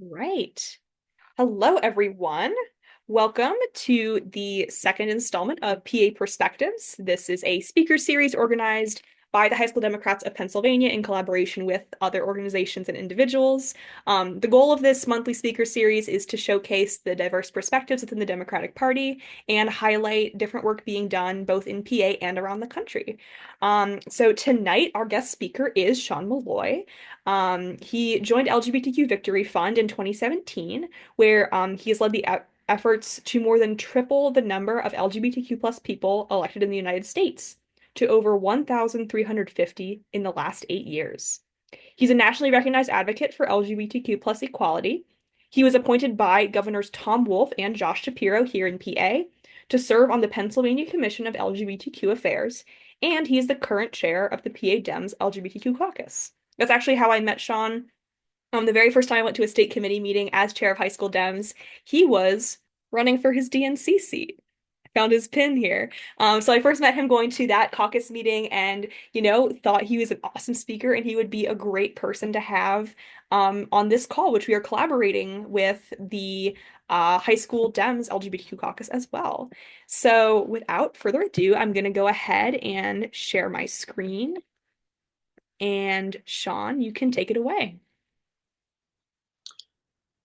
Right. Hello, everyone. Welcome to the second installment of PA Perspectives. This is a speaker series organized by the High School Democrats of Pennsylvania in collaboration with other organizations and individuals. The goal of this monthly speaker series is to showcase the diverse perspectives within the Democratic Party and highlight different work being done both in PA and around the country. So tonight, our guest speaker is Sean Meloy. He joined LGBTQ Victory Fund in 2017, where he has led the efforts to more than triple the number of LGBTQ plus people elected in the United States to over 1,350 in the last 8 years. He's a nationally recognized advocate for LGBTQ plus equality. He was appointed by Governors Tom Wolf and Josh Shapiro here in PA to serve on the Pennsylvania Commission of LGBTQ Affairs, and he is the current chair of the PA Dems LGBTQ Caucus. That's actually how I met Sean. The very first time I went to a state committee meeting as chair of high school Dems, he was running for his DNC seat. I found his pin here. So I first met him going to that caucus meeting and, thought he was an awesome speaker and he would be a great person to have on this call, which we are collaborating with the high school Dems LGBTQ caucus as well. So without further ado, I'm going to go ahead and share my screen. And Sean, you can take it away.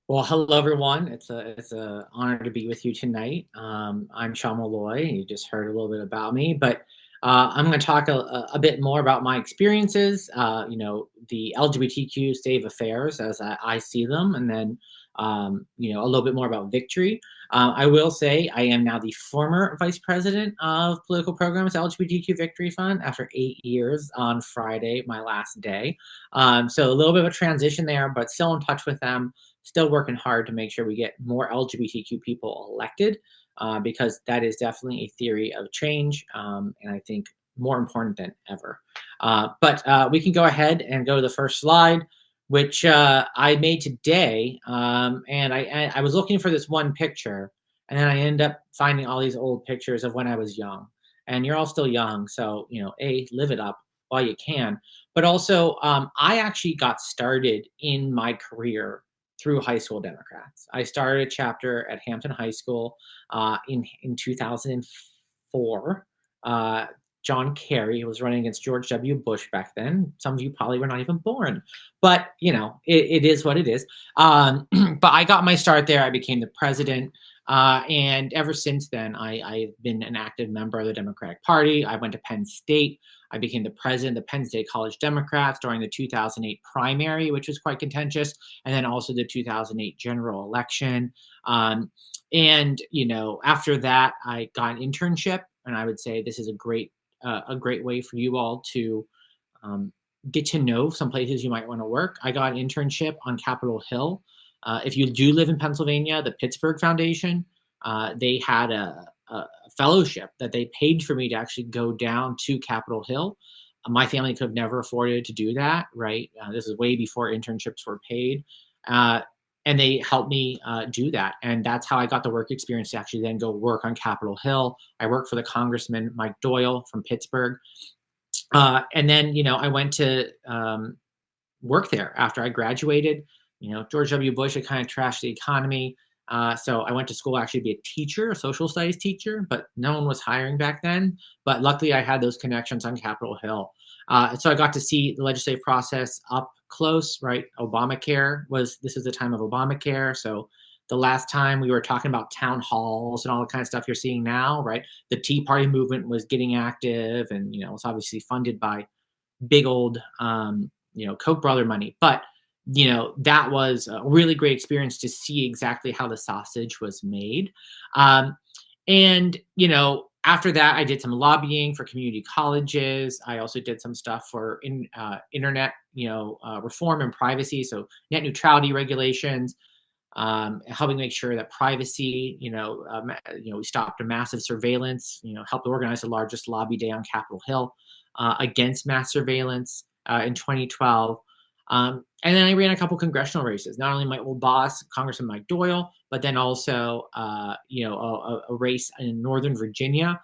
Well, hello everyone. It's a honor to be with you tonight. I'm Sean Meloy. You just heard a little bit about me, but I'm going to talk a bit more about my experiences. The LGBTQ state of affairs as I see them, and then a little bit more about Victory. I will say I am now the former vice president of political programs LGBTQ Victory Fund after 8 years on Friday, my last day. So a little bit of a transition there, but still in touch with them. Still working hard to make sure we get more LGBTQ people elected because that is definitely a theory of change, and I think more important than ever. But we can go ahead and go to the first slide, which I made today, and I was looking for this one picture, and then I ended up finding all these old pictures of when I was young. And you're all still young, so live it up while you can. But also, I actually got started in my career through high school Democrats. I started a chapter at Hampton High School in 2004. John Kerry was running against George W. Bush back then. Some of you probably were not even born, but it is what it is. But I got my start there. I became the president. And ever since then, I've been an active member of the Democratic Party. I went to Penn State. I became the president of the Penn State College Democrats during the 2008 primary, which was quite contentious, and then also the 2008 general election. After that, I got an internship, and I would say this is a great way for you all to get to know some places you might want to work. I got an internship on Capitol Hill. If you do live in Pennsylvania, the Pittsburgh Foundation, they had a fellowship that they paid for me to actually go down to Capitol Hill. My family could have never afforded to do that, right? This is way before internships were paid. And they helped me do that. And that's how I got the work experience to actually then go work on Capitol Hill. I worked for the Congressman Mike Doyle from Pittsburgh. And then, I went to work there after I graduated. George W. Bush had kind of trashed the economy. So I went to school actually to be a teacher, a social studies teacher, but no one was hiring back then. But luckily I had those connections on Capitol Hill. So I got to see the legislative process up close, right? This was the time of Obamacare. So the last time we were talking about town halls and all the kind of stuff you're seeing now, right? The Tea Party movement was getting active and, it's obviously funded by big old, Koch brother money. But that was a really great experience to see exactly how the sausage was made. After that, I did some lobbying for community colleges. I also did some stuff for internet, reform and privacy. So net neutrality regulations, helping make sure that privacy, we stopped a massive surveillance, helped organize the largest lobby day on Capitol Hill against mass surveillance in 2012. And then I ran a couple congressional races, not only my old boss, Congressman Mike Doyle, but then also, a race in Northern Virginia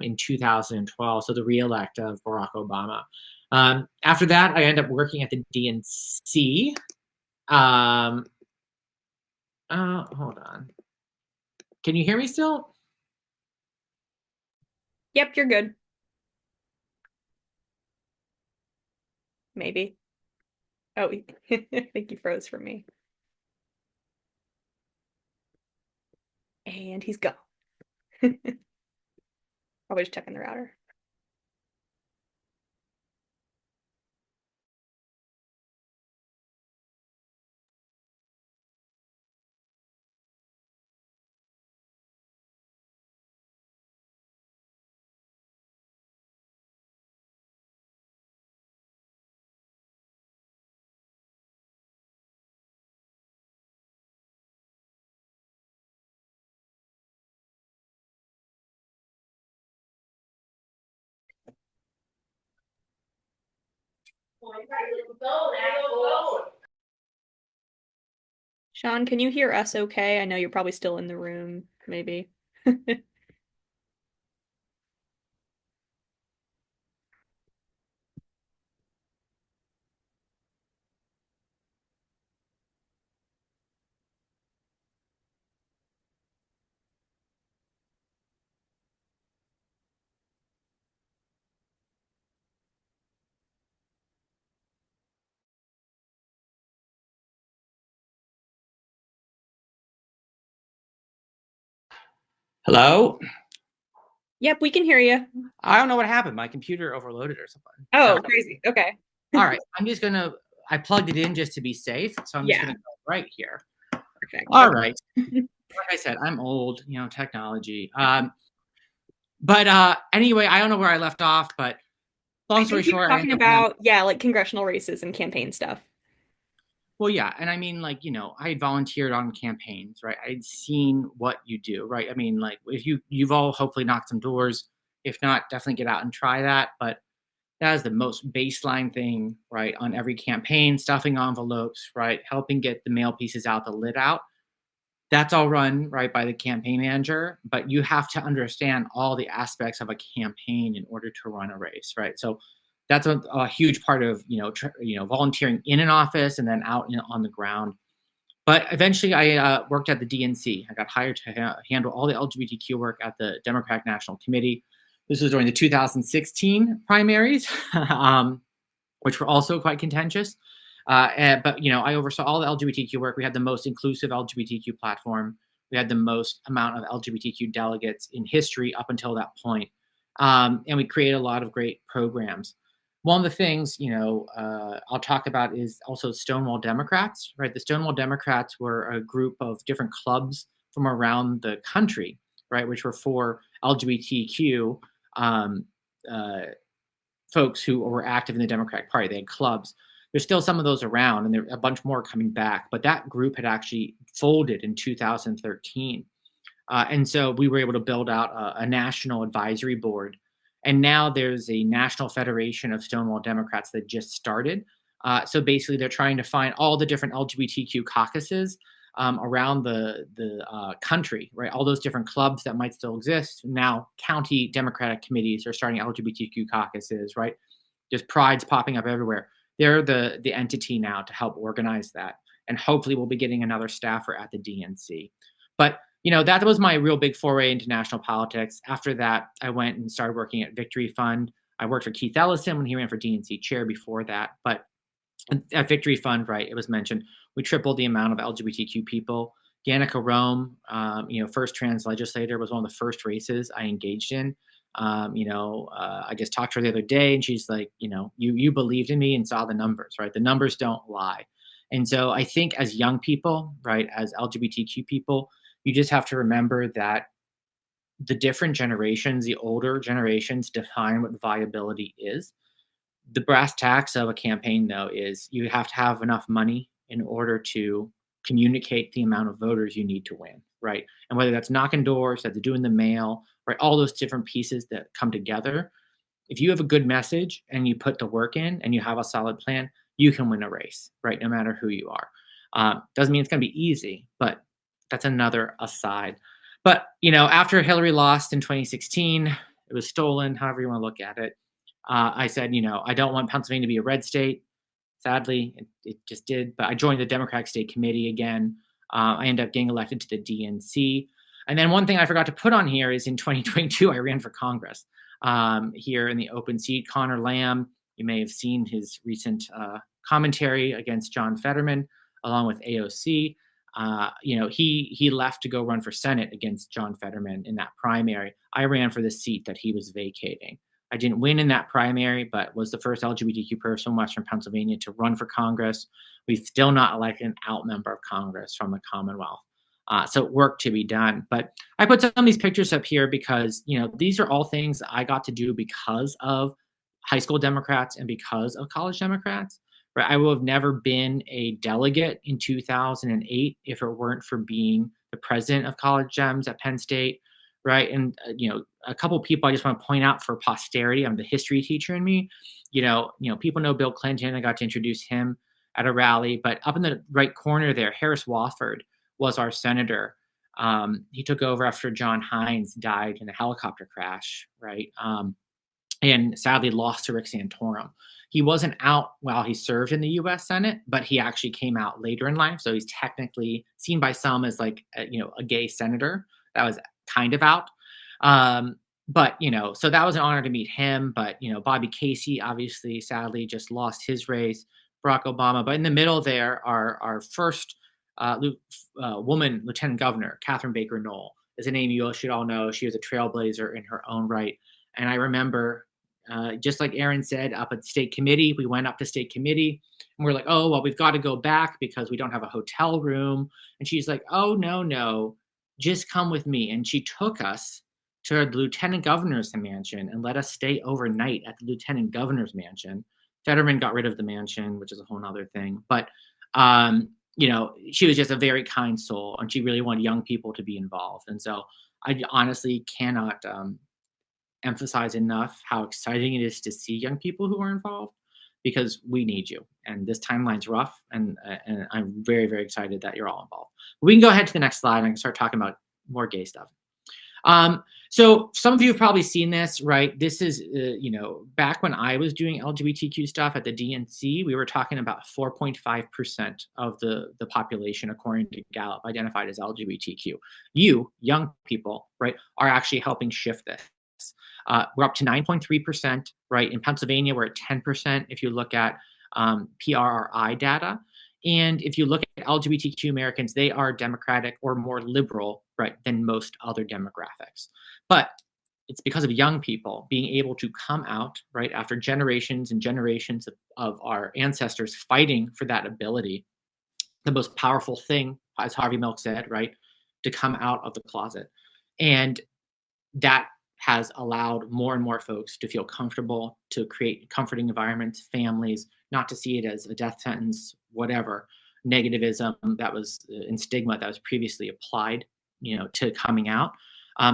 in 2012, so the reelect of Barack Obama. After that, I ended up working at the DNC. Hold on. Can you hear me still? Yep, you're good. Maybe. Oh, I think you froze for me. And he's gone. Probably just checking the router. Sean, can you hear us okay? I know you're probably still in the room, maybe. Hello? Yep, we can hear you. I don't know what happened. My computer overloaded or something. So, Oh, crazy. Okay. all right. I plugged it in just to be safe. So I'm just Yeah, gonna go right here. perfect. All Okay. right. Like I said, I'm old, technology. But anyway, I don't know where I left off, but long I story think we short, were I ended talking up winning. about, yeah, like congressional races and campaign stuff. Well, yeah, and I mean, like, I had volunteered on campaigns, right? I'd seen what you do, right? I mean, like, if you've all hopefully knocked some doors. If not, definitely get out and try that. But that is the most baseline thing, right? On every campaign, stuffing envelopes, right? Helping get the mail pieces out, the lid out. That's all run right by the campaign manager, but you have to understand all the aspects of a campaign in order to run a race, right? So that's a huge part of volunteering in an office and then out on the ground. But eventually, I worked at the DNC. I got hired to handle all the LGBTQ work at the Democratic National Committee. This was during the 2016 primaries, which were also quite contentious. But I oversaw all the LGBTQ work. We had the most inclusive LGBTQ platform. We had the most amount of LGBTQ delegates in history up until that point, and we created a lot of great programs. One of the things I'll talk about is also Stonewall Democrats. Right, the Stonewall Democrats were a group of different clubs from around the country, right, which were for LGBTQ um, uh, folks who were active in the Democratic Party. They had clubs. There's still some of those around, and there are a bunch more coming back. But that group had actually folded in 2013, and so we were able to build out a national advisory board. And now there's a national federation of Stonewall Democrats that just started. So basically, they're trying to find all the different LGBTQ caucuses around the country, right? All those different clubs that might still exist. Now, county Democratic committees are starting LGBTQ caucuses, right? There's prides popping up everywhere. They're the entity now to help organize that. And hopefully, we'll be getting another staffer at the DNC. But that was my real big foray into national politics. After that, I went and started working at Victory Fund. I worked for Keith Ellison when he ran for DNC chair before that. But at Victory Fund, right, it was mentioned, we tripled the amount of LGBTQ people. Danica Rome, first trans legislator, was one of the first races I engaged in. I just talked to her the other day, and she's like, you believed in me and saw the numbers, right? The numbers don't lie. And so I think as young people, right, as LGBTQ people, you just have to remember that the different generations, the older generations, define what viability is. The brass tacks of a campaign, though, is you have to have enough money in order to communicate the amount of voters you need to win, right? And whether that's knocking doors, that's doing the mail, right? All those different pieces that come together. If you have a good message and you put the work in and you have a solid plan, you can win a race, right? No matter who you are. Doesn't mean it's going to be easy, but that's another aside. But after Hillary lost in 2016, it was stolen, however you want to look at it. I said, I don't want Pennsylvania to be a red state. Sadly, it just did. But I joined the Democratic State Committee again. I ended up getting elected to the DNC. And then one thing I forgot to put on here is in 2022, I ran for Congress here in the open seat. Connor Lamb, you may have seen his recent commentary against John Fetterman, along with AOC. He left to go run for Senate against John Fetterman in that primary. I ran for the seat that he was vacating. I didn't win in that primary, but was the first LGBTQ person in Western Pennsylvania to run for Congress. We've still not elected an out member of Congress from the Commonwealth. So work to be done. But I put some of these pictures up here because, these are all things I got to do because of high school Democrats and because of college Democrats. Right? I would have never been a delegate in 2008 if it weren't for being the president of College Gems at Penn State. Right. And, a couple of people I just want to point out for posterity. I'm the history teacher in me. People know Bill Clinton. I got to introduce him at a rally. But up in the right corner there, Harris Wofford was our senator. He took over after John Hines died in a helicopter crash. Right. And sadly lost to Rick Santorum. He wasn't out while he served in the U.S. Senate, but he actually came out later in life. So he's technically seen by some as like, a gay senator that was kind of out. So that was an honor to meet him. But, Bobby Casey, obviously, sadly, just lost his race. Barack Obama. But in the middle there, our first woman lieutenant governor, Catherine Baker Knoll, is a name you should all know. She was a trailblazer in her own right. And I remember, just like Aaron said, up at state committee, we went up to state committee and we're like, oh, well, we've got to go back because we don't have a hotel room. And she's like, oh, no, just come with me. And she took us to the lieutenant governor's mansion and let us stay overnight at the lieutenant governor's mansion. Fetterman got rid of the mansion, which is a whole nother thing. But, she was just a very kind soul and she really wanted young people to be involved. And so I honestly cannot emphasize enough how exciting it is to see young people who are involved because we need you. And this timeline's rough, and I'm very, very excited that you're all involved. We can go ahead to the next slide and I can start talking about more gay stuff. So some of you have probably seen this, right? This is, back when I was doing LGBTQ stuff at the DNC, we were talking about 4.5% of the population, according to Gallup, identified as LGBTQ. You, young people, right, are actually helping shift this. We're up to 9.3%, right? In Pennsylvania, we're at 10% if you look at PRRI data. And if you look at LGBTQ Americans, they are Democratic or more liberal, right, than most other demographics. But it's because of young people being able to come out, right, after generations and generations of our ancestors fighting for that ability. The most powerful thing, as Harvey Milk said, right, to come out of the closet. And that has allowed more and more folks to feel comfortable, to create comforting environments, families, not to see it as a death sentence, whatever negativism that was and stigma that was previously applied, to coming out.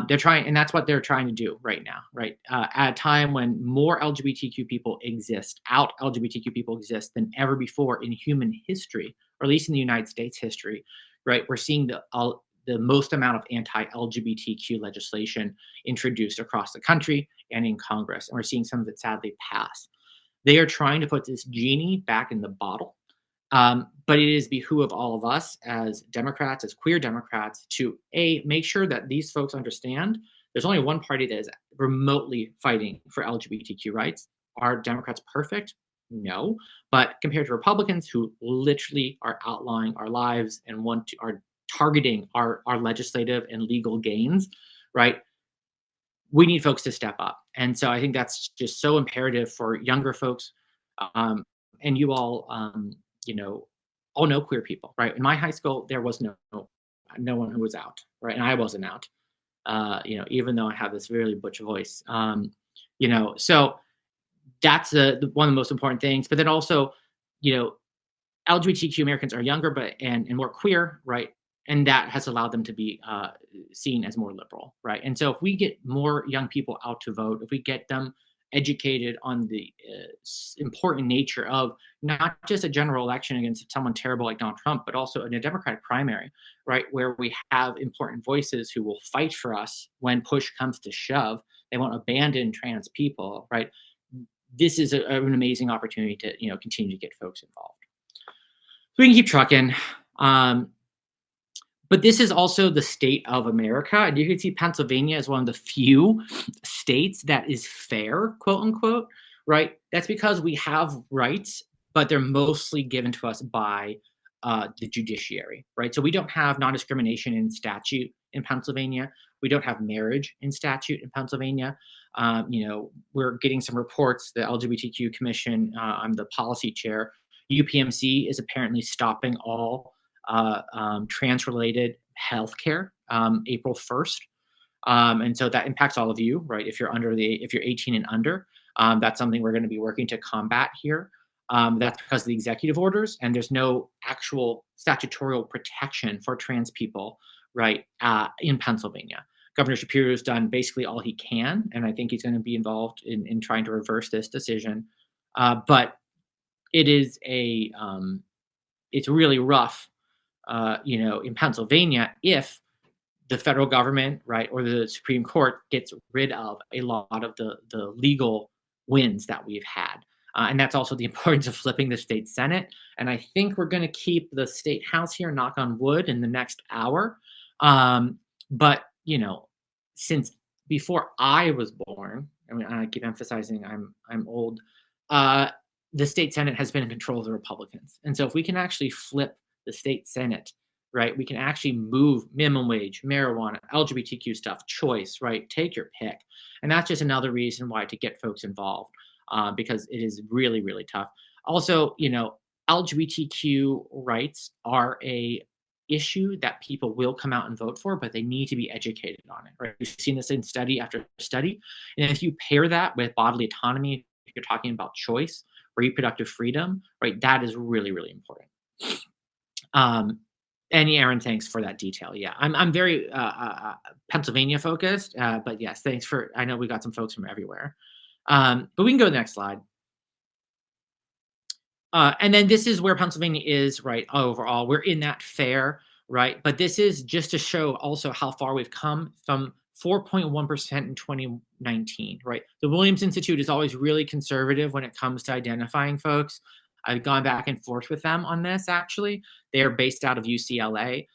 They're trying, and that's what they're trying to do right now, right? At a time when more LGBTQ people exist, out LGBTQ people exist than ever before in human history, or at least in the United States history, right? We're seeing the most amount of anti-LGBTQ legislation introduced across the country and in Congress. And we're seeing some of it sadly pass. They are trying to put this genie back in the bottle. But it is behoove of all of us as Democrats, as queer Democrats, to make sure that these folks understand there's only one party that is remotely fighting for LGBTQ rights. Are Democrats perfect? No. But compared to Republicans who literally are outlawing our lives and are targeting our legislative and legal gains, right? We need folks to step up. And so I think that's just so imperative for younger folks. And you all, all know queer people, right? In my high school, there was no one who was out, right? And I wasn't out, even though I have this really butch voice. So that's one of the most important things. But then also, LGBTQ Americans are younger, and more queer, right? And that has allowed them to be seen as more liberal, right? And so if we get more young people out to vote, if we get them educated on the important nature of not just a general election against someone terrible like Donald Trump, but also in a Democratic primary, right, where we have important voices who will fight for us when push comes to shove. They won't abandon trans people, right? This is an amazing opportunity to continue to get folks involved. So we can keep trucking. But this is also the state of America. And you can see Pennsylvania is one of the few states that is fair, quote unquote, right? That's because we have rights, but they're mostly given to us by the judiciary, right? So we don't have non-discrimination in statute in Pennsylvania. We don't have marriage in statute in Pennsylvania. We're getting some reports. The LGBTQ Commission, I'm the policy chair. UPMC is apparently stopping all trans-related healthcare April 1st. And so that impacts all of you, right? If you're 18 and under, that's something we're going to be working to combat here. That's because of the executive orders, and there's no actual statutory protection for trans people, right, in Pennsylvania. Governor Shapiro has done basically all he can, and I think he's going to be involved in trying to reverse this decision. But it is it's really rough, in Pennsylvania if the federal government, right, or the Supreme Court gets rid of a lot of the legal wins that we've had. And that's also the importance of flipping the state Senate. And I think we're going to keep the state House here, knock on wood, in the next hour. But, since before I was born, I mean, I keep emphasizing I'm old, the state Senate has been in control of the Republicans. And so if we can actually flip the state Senate, right, we can actually move minimum wage, marijuana, LGBTQ stuff, choice, right, take your pick. And that's just another reason why to get folks involved, because it is really, really tough. Also, LGBTQ rights are a issue that people will come out and vote for, but they need to be educated on it, right? We've seen this in study after study. And if you pair that with bodily autonomy, if you're talking about choice, reproductive freedom, right, that is really, really important. Aaron, thanks for that detail. Yeah, I'm very Pennsylvania focused, but yes, thanks I know we got some folks from everywhere. But we can go to the next slide. And then this is where Pennsylvania is, right, overall. We're in that fair, right? But this is just to show also how far we've come from 4.1% in 2019, right? The Williams Institute is always really conservative when it comes to identifying folks. I've gone back and forth with them on this, actually. They are based out of UCLA.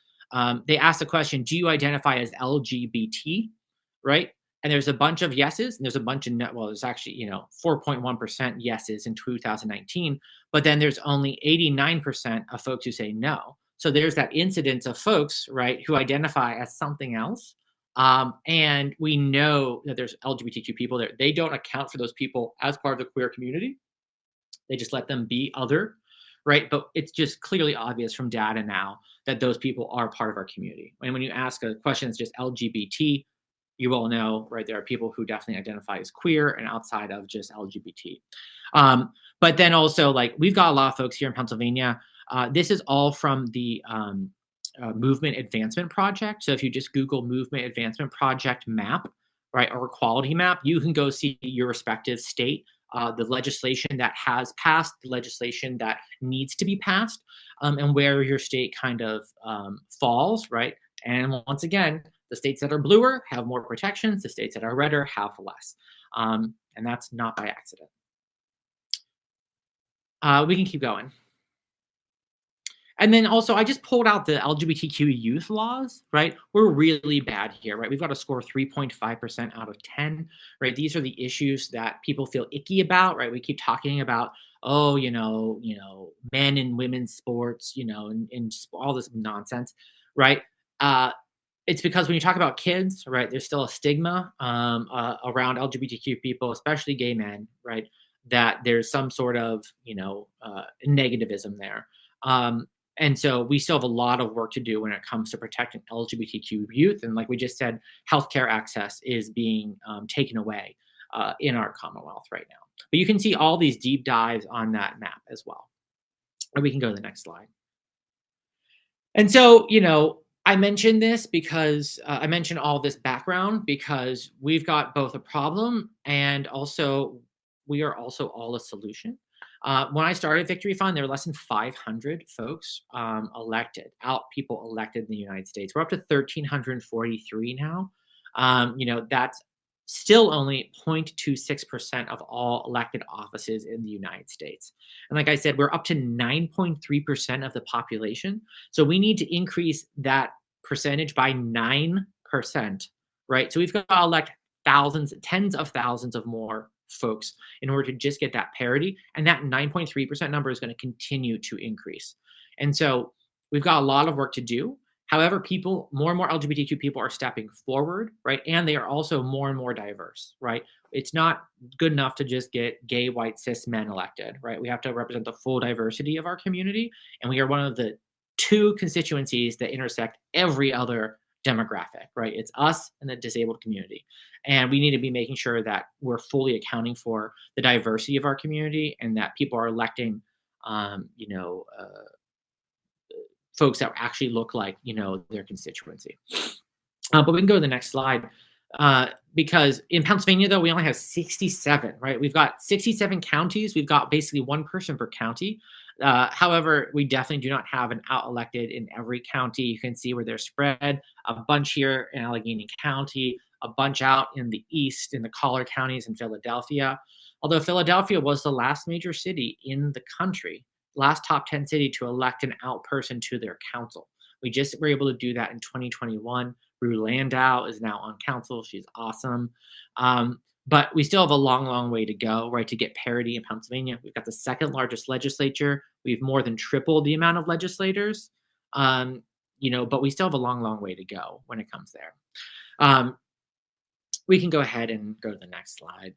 They asked the question, do you identify as LGBT, right? And there's a bunch of yeses, and there's a bunch of there's actually, 4.1% yeses in 2019, but then there's only 89% of folks who say no. So there's that incidence of folks, right, who identify as something else. And we know that there's LGBTQ people there. They don't account for those people as part of the queer community. They just let them be other, right? But it's just clearly obvious from data now that those people are part of our community. And when you ask a question that's just LGBT, you all know, right, there are people who definitely identify as queer and outside of just LGBT. But then also, like, we've got a lot of folks here in Pennsylvania. This is all from the Movement Advancement Project. So if you just Google Movement Advancement Project map, right, or equality map, you can go see your respective state, the legislation that has passed, the legislation that needs to be passed, and where your state kind of falls, right? And once again, the states that are bluer have more protections. The states that are redder have less. And that's not by accident. We can keep going. And then also, I just pulled out the LGBTQ youth laws, right? We're really bad here, right? We've got a score 3.5% out of 10, right? These are the issues that people feel icky about, right? We keep talking about, men and women's sports, and all this nonsense, right? It's because when you talk about kids, right, there's still a stigma around LGBTQ people, especially gay men, right, that there's some sort of, negativism there. And so we still have a lot of work to do when it comes to protecting LGBTQ youth. And like we just said, healthcare access is being taken away in our Commonwealth right now. But you can see all these deep dives on that map as well. Or we can go to the next slide. And so, I mentioned this because I mentioned all this background because we've got both a problem and also we are also all a solution. When I started Victory Fund, there were less than 500 folks people elected in the United States. We're up to 1,343 now. That's still only 0.26% of all elected offices in the United States. And like I said, we're up to 9.3% of the population. So we need to increase that percentage by 9%, right? So we've got to elect thousands, tens of thousands of more folks in order to just get that parity. And that 9.3% number is going to continue to increase. And so we've got a lot of work to do. However, more and more LGBTQ people are stepping forward, right? And they are also more and more diverse, right? It's not good enough to just get gay, white, cis men elected, right? We have to represent the full diversity of our community. And we are one of the two constituencies that intersect every other demographic, right? It's us and the disabled community. And we need to be making sure that we're fully accounting for the diversity of our community and that people are electing, folks that actually look like, their constituency. But we can go to the next slide. Because in Pennsylvania, though, we only have 67, right? We've got 67 counties. We've got basically one person per county. However, we definitely do not have an out elected in every county. You can see where they're spread, a bunch here in Allegheny County, a bunch out in the east in the collar counties in Philadelphia. Although Philadelphia was the last major city in the country, last top 10 city to elect an out person to their council. We just were able to do that in 2021. Rue Landau is now on council. She's awesome. But we still have a long, long way to go, right, to get parity in Pennsylvania. We've got the second largest legislature. We've more than tripled the amount of legislators, but we still have a long, long way to go when it comes there. We can go ahead and go to the next slide.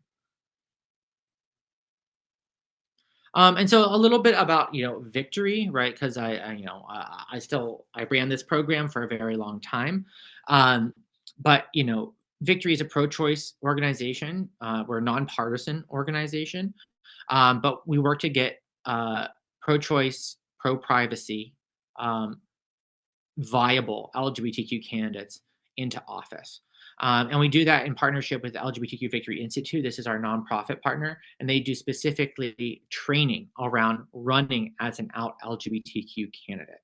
And so a little bit about, victory, right? Because I ran this program for a very long time. But, Victory is a pro-choice organization. We're a nonpartisan organization, but we work to get pro-choice, pro-privacy, viable LGBTQ candidates into office. And we do that in partnership with the LGBTQ Victory Institute. This is our nonprofit partner, and they do specifically training around running as an out LGBTQ candidate.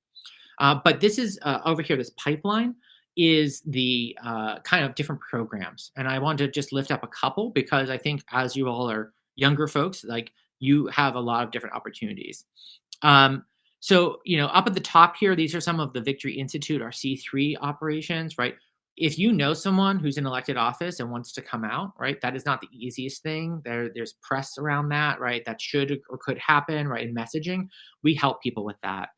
But this is over here, this pipeline is the kind of different programs. And I want to just lift up a couple because I think as you all are younger folks, like you have a lot of different opportunities. So, up at the top here, these are some of the Victory Institute, our C3 operations, right? If you know someone who's in elected office and wants to come out, right, that is not the easiest thing. There's press around that, right? That should or could happen, right? In messaging, we help people with that.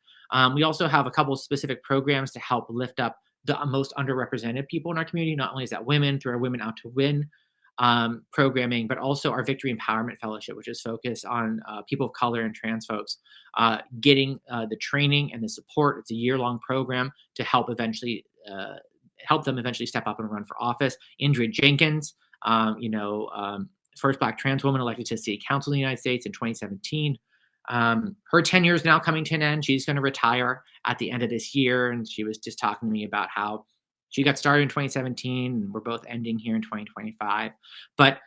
We also have a couple of specific programs to help lift up the most underrepresented people in our community. Not only is that women through our Women Out to Win programming, but also our Victory Empowerment Fellowship, which is focused on people of color and trans folks getting the training and the support. It's a year-long program to help them eventually step up and run for office. Indra Jenkins, first Black trans woman elected to city council in the United States in 2017. Her tenure is now coming to an end. She's going to retire at the end of this year. And she was just talking to me about how she got started in 2017 and we're both ending here in 2025. But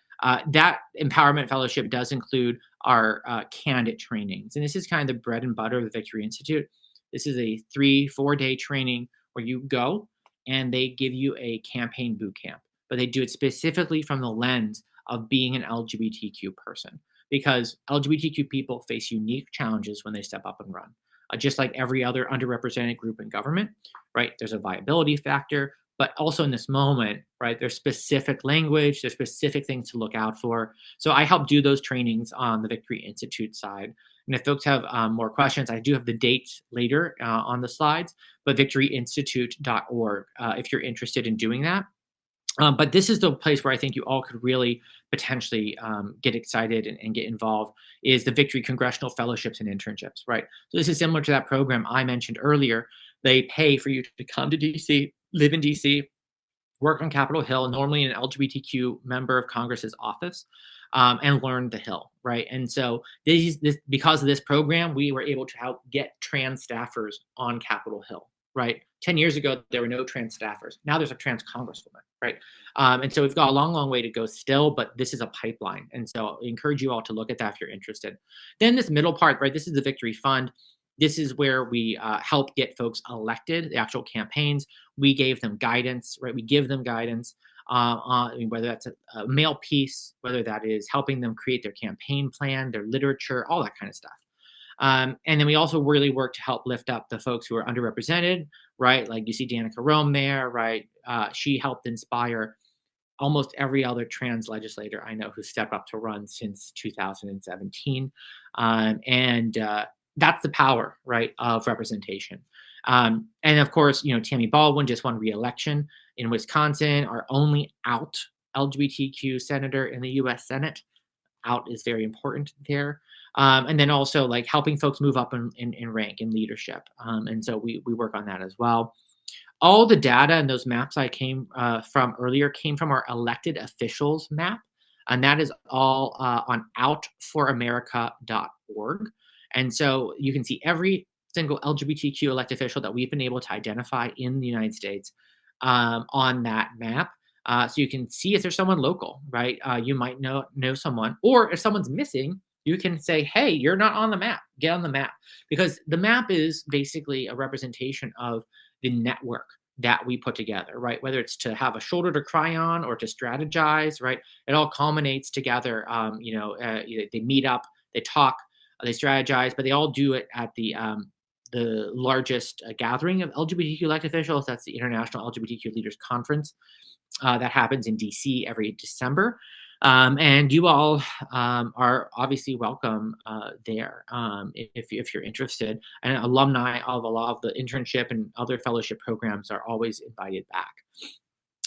that empowerment fellowship does include our candidate trainings. And this is kind of the bread and butter of the Victory Institute. This is a 3-4 day training where you go and they give you a campaign boot camp, but they do it specifically from the lens of being an LGBTQ person, because LGBTQ people face unique challenges when they step up and run. Just like every other underrepresented group in government, right? There's a viability factor, but also in this moment, right? There's specific language, there's specific things to look out for. So I help do those trainings on the Victory Institute side. And if folks have more questions, I do have the dates later on the slides, but victoryinstitute.org if you're interested in doing that. But this is the place where I think you all could really potentially get excited and get involved, is the Victory Congressional Fellowships and Internships, right? So this is similar to that program I mentioned earlier. They pay for you to come to DC, live in DC, work on Capitol Hill, normally in an LGBTQ member of Congress's office, and learn the Hill, right? And so because of this program, we were able to help get trans staffers on Capitol Hill, right? 10 years ago, there were no trans staffers. Now there's a trans congresswoman, right? And so we've got a long, long way to go still, but this is a pipeline. And so I encourage you all to look at that if you're interested. Then this middle part, right? This is the Victory Fund. This is where we help get folks elected, the actual campaigns. We gave them guidance, right? We give them guidance, whether that's a mail piece, whether that is helping them create their campaign plan, their literature, all that kind of stuff. And then we also really work to help lift up the folks who are underrepresented, right? Like you see Danica Rome there, right? She helped inspire almost every other trans legislator I know who stepped up to run since 2017. And that's the power, right, of representation. And of course, Tammy Baldwin just won re-election in Wisconsin, our only out LGBTQ senator in the U.S. Senate. Out is very important there. And then also like helping folks move up in rank in leadership. And so we work on that as well. All the data and those maps I came from earlier came from our elected officials map, and that is all on outforamerica.org. And so you can see every single LGBTQ elected official that we've been able to identify in the United States on that map. So you can see if there's someone local, right? You might know someone, or if someone's missing, you can say, "Hey, you're not on the map. Get on the map," because the map is basically a representation of the network that we put together, right? Whether it's to have a shoulder to cry on or to strategize, right? It all culminates together. They meet up, they talk, they strategize, but they all do it at the largest gathering of LGBTQ elected officials. That's the International LGBTQ Leaders Conference that happens in DC every December. And you all are obviously welcome there if you're interested. And alumni of a lot of the internship and other fellowship programs are always invited back.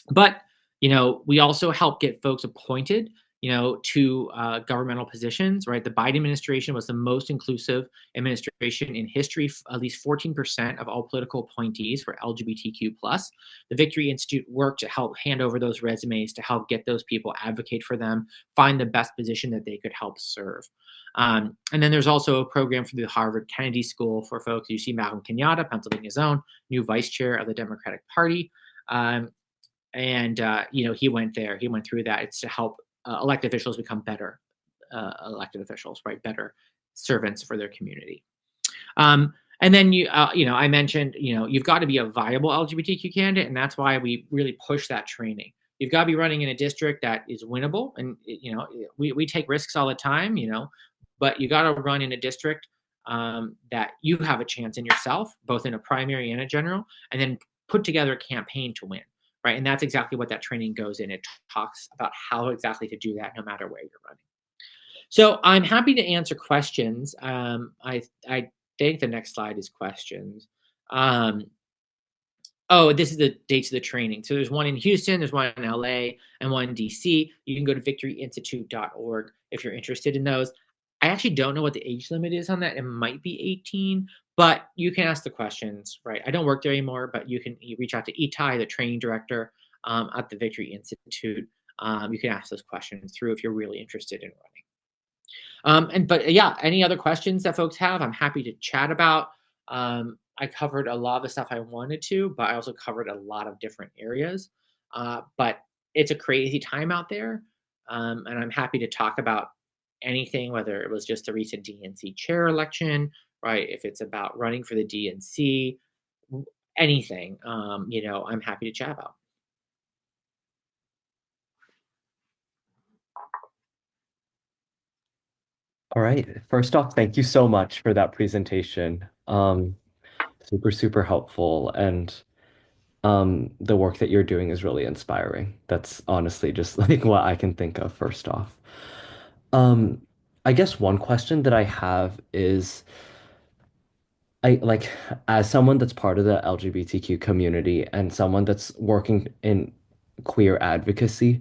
But we also help get folks appointed to governmental positions, right? The Biden administration was the most inclusive administration in history. At least 14% of all political appointees were LGBTQ+. The Victory Institute worked to help hand over those resumes to help get those people, advocate for them, find the best position that they could help serve. And then there's also a program for the Harvard Kennedy School for folks. You see Malcolm Kenyatta, Pennsylvania's own, new vice chair of the Democratic Party. And he went there. He went through that. It's to help elected officials become better elected officials, right? Better servants for their community. And then I mentioned, you've got to be a viable LGBTQ candidate, and that's why we really push that training. You've got to be running in a district that is winnable, and we take risks all the time, but you got to run in a district that you have a chance in yourself, both in a primary and a general, and then put together a campaign to win. Right. And that's exactly what that training goes in. It talks about how exactly to do that no matter where you're running. So I'm happy to answer questions. I think the next slide is questions. This is the dates of the training. So there's one in Houston, there's one in LA, and one in DC. You can go to victoryinstitute.org if you're interested in those. I actually don't know what the age limit is on that. It might be 18, but you can ask the questions, right? I don't work there anymore, but you reach out to Itai, the training director at the Victory Institute. You can ask those questions through if you're really interested in running. But any other questions that folks have, I'm happy to chat about. I covered a lot of the stuff I wanted to, but I also covered a lot of different areas. But it's a crazy time out there, and I'm happy to talk about anything, whether it was just the recent DNC chair election, right? If it's about running for the DNC, anything, I'm happy to chat about. All right. First off, thank you so much for that presentation. Super, super helpful. And the work that you're doing is really inspiring. That's honestly just like what I can think of first off. Um, I guess one question that I have is I like as someone that's part of the LGBTQ community and someone that's working in queer advocacy,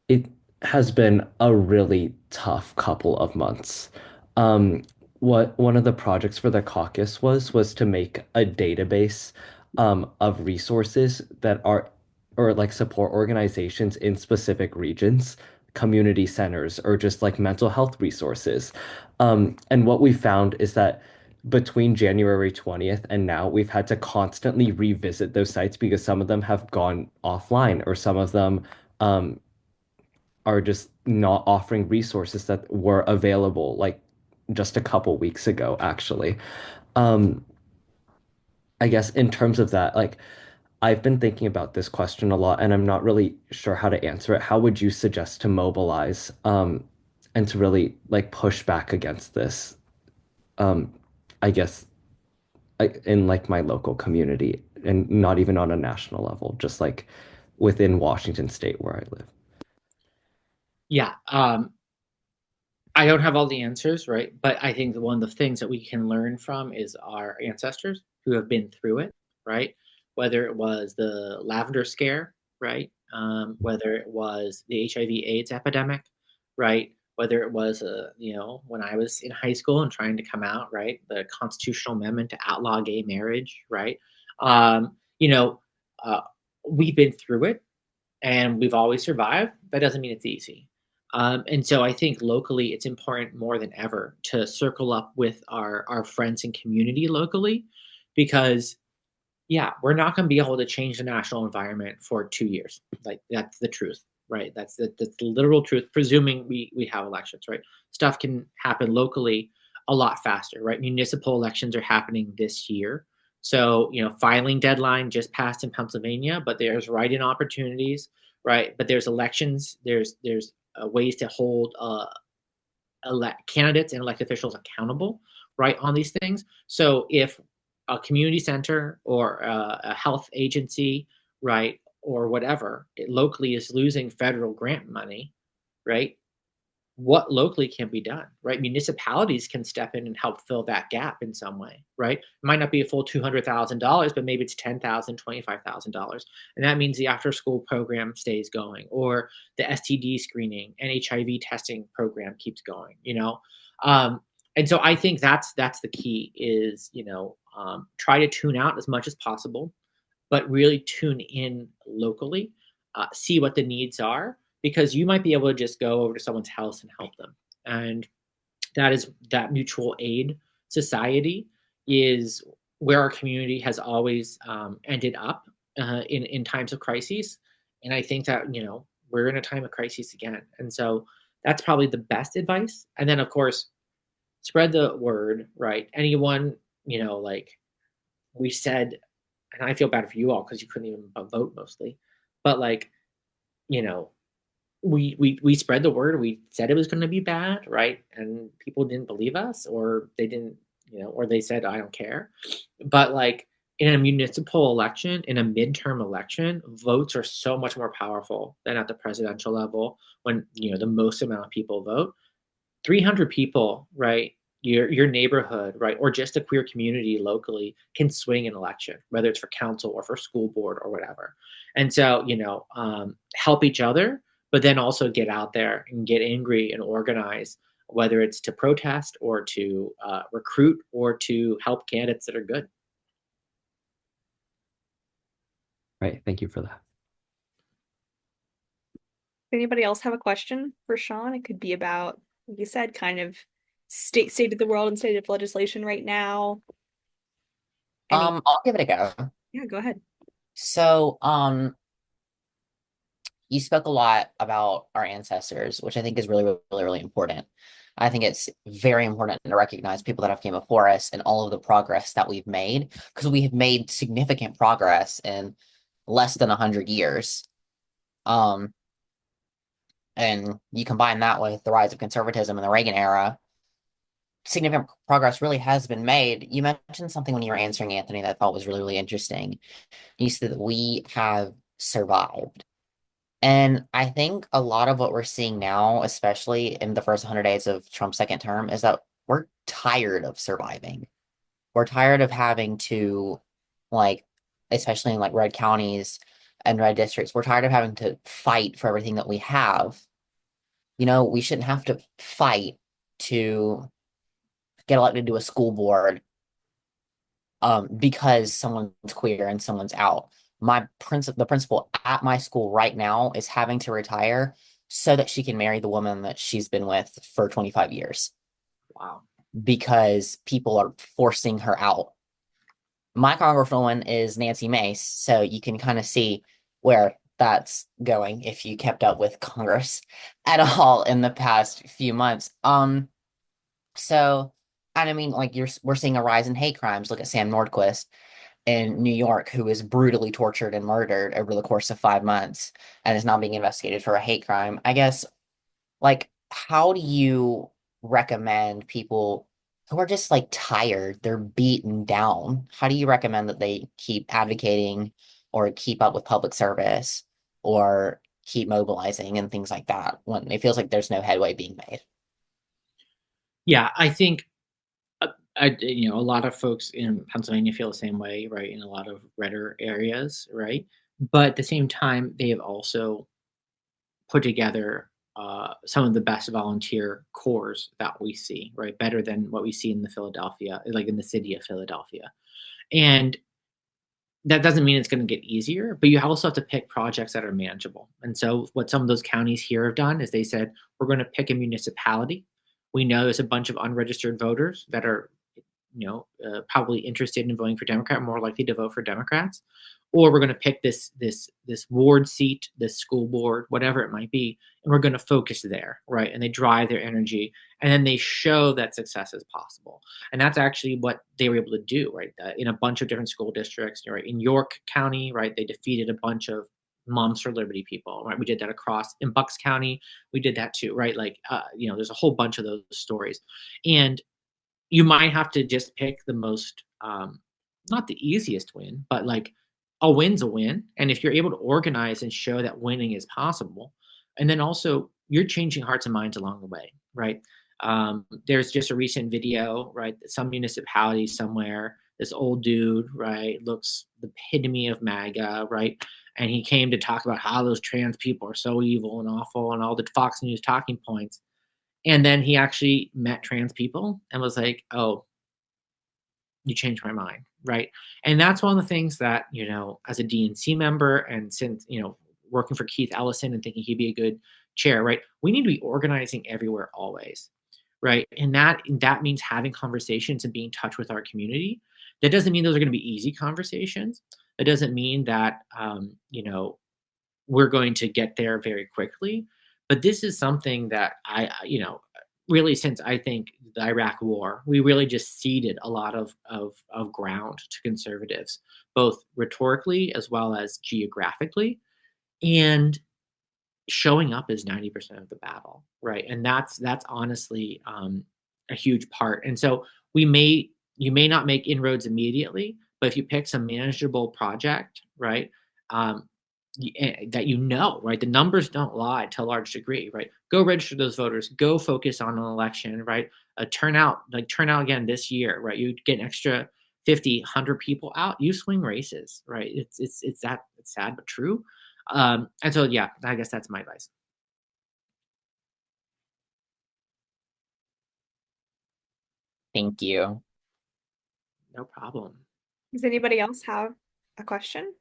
it has been a really tough couple of months. Um, what one of the projects for the caucus was to make a database of resources that are or like support organizations in specific regions, community centers, or just like mental health resources. And what we found is that between January 20th and now, we've had to constantly revisit those sites because some of them have gone offline or some of them um, are just not offering resources that were available like just a couple weeks ago, actually. Um, I guess in terms of that, like I've been thinking about this question a lot and I'm not really sure how to answer it. How would you suggest to mobilize and to really like push back against this? um, I guess in like my local community and not even on a national level, just like within Washington State where I live. Yeah. I don't have all the answers, right? But I think that one of the things that we can learn from is our ancestors who have been through it, right? Whether it was the lavender scare, right? Whether it was the HIV/AIDS epidemic, right? Whether it was, when I was in high school and trying to come out, right? The constitutional amendment to outlaw gay marriage, right? Um, you know, uh, we've been through it and we've always survived. That doesn't mean it's easy. And so I think locally, it's important more than ever to circle up with our friends and community locally, because yeah, we're not going to be able to change the national environment for 2 years. Like that's the truth, right? That's the literal truth. Presuming we have elections, right? Stuff can happen locally a lot faster, right? Municipal elections are happening this year, so filing deadline just passed in Pennsylvania, but there's write-in opportunities, right? But there's elections, there's ways to hold elect candidates and elected officials accountable, right, on these things. So if a community center or a health agency, right, or whatever, it locally is losing federal grant money, right? What locally can be done, right? Municipalities can step in and help fill that gap in some way, right? It might not be a full $200,000, but maybe it's $10,000, $25,000, and that means the after-school program stays going, or the STD screening and HIV testing program keeps going. Um, and so I think that's the key is try to tune out as much as possible, but really tune in locally, see what the needs are, because you might be able to just go over to someone's house and help them. And that mutual aid society is where our community has always ended up in times of crises. And I think that, we're in a time of crisis again. And so that's probably the best advice. And then, of course, spread the word, right? Anyone, like we said, and I feel bad for you all because you couldn't even vote mostly, but like, you know, we spread the word. We said it was going to be bad, right? And people didn't believe us, or they didn't, or they said I don't care. But like in a municipal election, in a midterm election, votes are so much more powerful than at the presidential level when the most amount of people vote. 300 people, right? Your neighborhood, right, or just a queer community locally can swing an election, whether it's for council or for school board or whatever. And so, help each other, but then also get out there and get angry and organize, whether it's to protest or to recruit or to help candidates that are good. Right. Thank you for that. Anybody else have a question for Sean? It could be about, like you said, kind of state of the world and state of legislation right now. I'll give it a go. Yeah, go ahead. So, you spoke a lot about our ancestors, which I think is really, really, really important. I think it's very important to recognize people that have came before us and all of the progress that we've made, because we have made significant progress in less than 100 years. Um, and you combine that with the rise of conservatism in the Reagan era, significant progress really has been made. You mentioned something when you were answering, Anthony, that I thought was really, really interesting. You said that we have survived. And I think a lot of what we're seeing now, especially in the first 100 days of Trump's second term, is that we're tired of surviving. We're tired of having to, like, especially in like red counties and red districts, we're tired of having to fight for everything that we have. We shouldn't have to fight to get elected to a school board because someone's queer and someone's out. The principal at my school right now is having to retire so that she can marry the woman that she's been with for 25 years. Wow. Because people are forcing her out. My congresswoman is Nancy Mace, so you can kind of see where that's going if you kept up with Congress at all in the past few months. So, and I mean, like we're seeing a rise in hate crimes. Look at Sam Nordquist in New York, who was brutally tortured and murdered over the course of 5 months and is now being investigated for a hate crime. I guess, like, how do you recommend people who are just like tired, they're beaten down, how do you recommend that they keep advocating or keep up with public service or keep mobilizing and things like that when it feels like there's no headway being made? Yeah, I think a lot of folks in Pennsylvania feel the same way, right? In a lot of redder areas, right? But at the same time, they have also put together some of the best volunteer corps that we see, right? Better than what we see in the Philadelphia, like in the city of Philadelphia. And that doesn't mean it's going to get easier, but you also have to pick projects that are manageable. And so, what some of those counties here have done is they said, we're going to pick a municipality. We know there's a bunch of unregistered voters that are probably interested in voting for Democrat, more likely to vote for Democrats, or we're going to pick this ward seat, this school board, whatever it might be, and we're going to focus there, right? And they drive their energy, and then they show that success is possible, and that's actually what they were able to do, right? In a bunch of different school districts, right? In York County, right, they defeated a bunch of Moms for Liberty people, right? We did that across in Bucks County, we did that too, right? Like, there's a whole bunch of those stories, and you might have to just pick the most not the easiest win, but like a win's a win. And if you're able to organize and show that winning is possible, and then also you're changing hearts and minds along the way, right? There's just a recent video, right? Some municipality somewhere, this old dude, right, looks the epitome of MAGA, right? And he came to talk about how those trans people are so evil and awful and all the Fox News talking points. And then he actually met trans people and was like, "Oh, you changed my mind." Right. And that's one of the things that, as a DNC member and since, working for Keith Ellison and thinking he'd be a good chair, right? We need to be organizing everywhere always. Right. And that means having conversations and being in touch with our community. That doesn't mean those are going to be easy conversations. It doesn't mean that we're going to get there very quickly. But this is something that really since I think the Iraq War, we really just ceded a lot of ground to conservatives, both rhetorically as well as geographically. And showing up is 90% of the battle, right? And that's honestly a huge part. And so you may not make inroads immediately, but if you pick some manageable project, right? Um, that right? The numbers don't lie to a large degree, right? Go register those voters. Go focus on an election, right? Turn out again this year, right? You get an extra 50, 100 people out. You swing races, right? It's sad but true. And so, yeah, I guess that's my advice. Thank you. No problem. Does anybody else have a question?